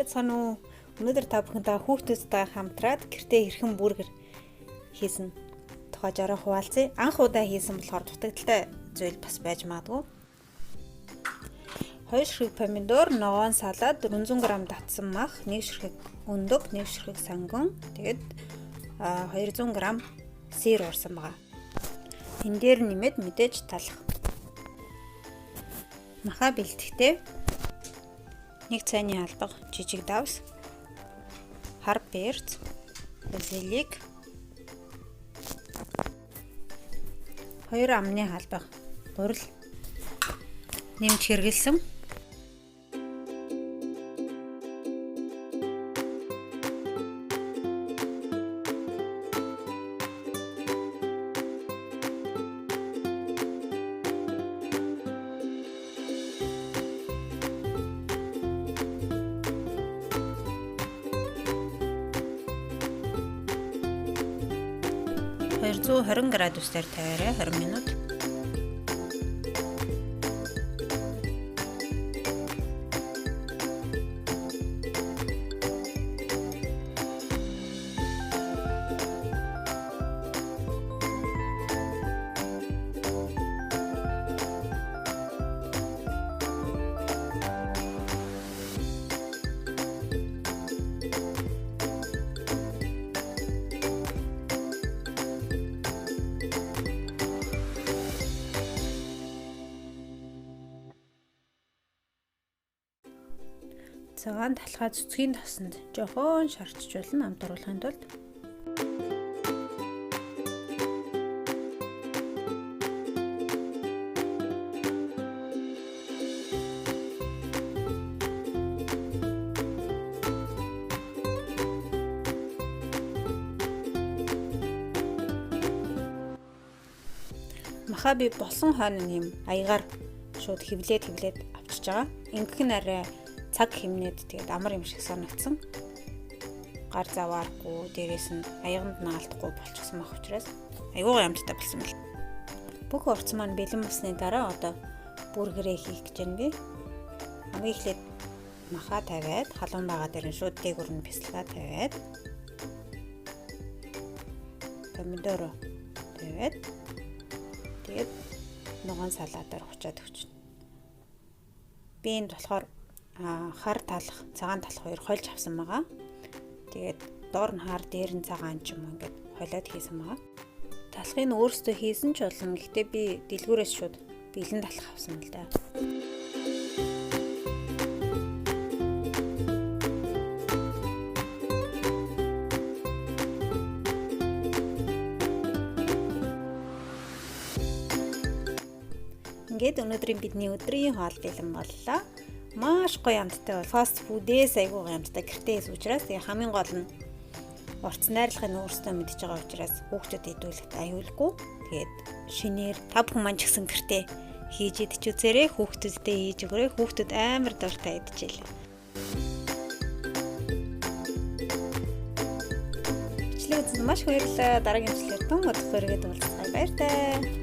Байцгаана уу? Өнөөдөр та бүхэнтэй хүүхдүүдтэй хамтраад гэртээ хэрхэн бүргэр хийсэн тухай жаргах хуваалцъя. Анх удаа хийсэн болохоор дутагдaltaй зүйл бас байж магадгүй. 2 ширхэг помидор, ногоон салаад, 400 г татсан мах, 1 ширхэг өндөг, 1 ширхэг сангон, тэгээд 200 г сир уурсан байгаа. Энэ дээр нэмээд мэдээж талах. Маха бэлтгэхдээ 1 цайны албаг жижиг давс, хар перц, базилик, 2 амны албаг гурил нэмж хэрэгэлсэн. (220 градус дээр тавиарай 20 минут). Цагаан талхай цэцгийн тосонд жохон шарчжуулан амт оруулахын тулд маха би болсон хойно юм аягаар шууд хевлээд авчиж байгаа. Ингэх нь арай цаг хэмнээд тэгээд амар юм шиг санагдсан. Гар завааргүй, дээрээс нь аяганд наалдахгүй болчихсон байх учраас айгуу амттай болсон мэл. Бүх урц маань бэлэн болсны дараа одоо бүргэрээ хийх гэж байна би. Хамгийн эхлээд маха тавиад, халуун байгаа дээр нь шууд дээгүүр нь бясалгаа тавиад, помидор тавиад, тэгээд ногоон салаатаар хучаад өгчнө. Би энд болохоор хар талах, цагаан талах хоёр хольж авсан байгаа. Тэгээд доор нь хар, дээр нь цагаан ч юм ингээд холиод хийсэн байгаа. Талхыг нь өөрөөсөө хийсэн ч болно. Гэхдээ би дэлгүүрээс шууд бэлэн талах авсан л да. Ингээд өнөөдрийн бидний өдрийн хоол бэлэн боллоо. Маш гоё амттай бол фаст фудээс айгүй гоё амттай гэртээ хийсэн учраас тэгээ хамгийн гол нь урт найрлагын өөрсдөө мэдж байгаа учраас хүүхдүүд идүүлэхэд аюулгүй. Тэгээд шинээр та бүхэн маань ч гэсэн гэртээ хийж идэж үзээрэй, хүүхдүүдтэй хийж өгөөрэй. Хүүхдүүд амар дуртай идчихлээ. Бичлэг үзсэн маш баярлалаа. Дараагийн бичлэгээр тун удахгүй иргэд уулзъя. Баяртай.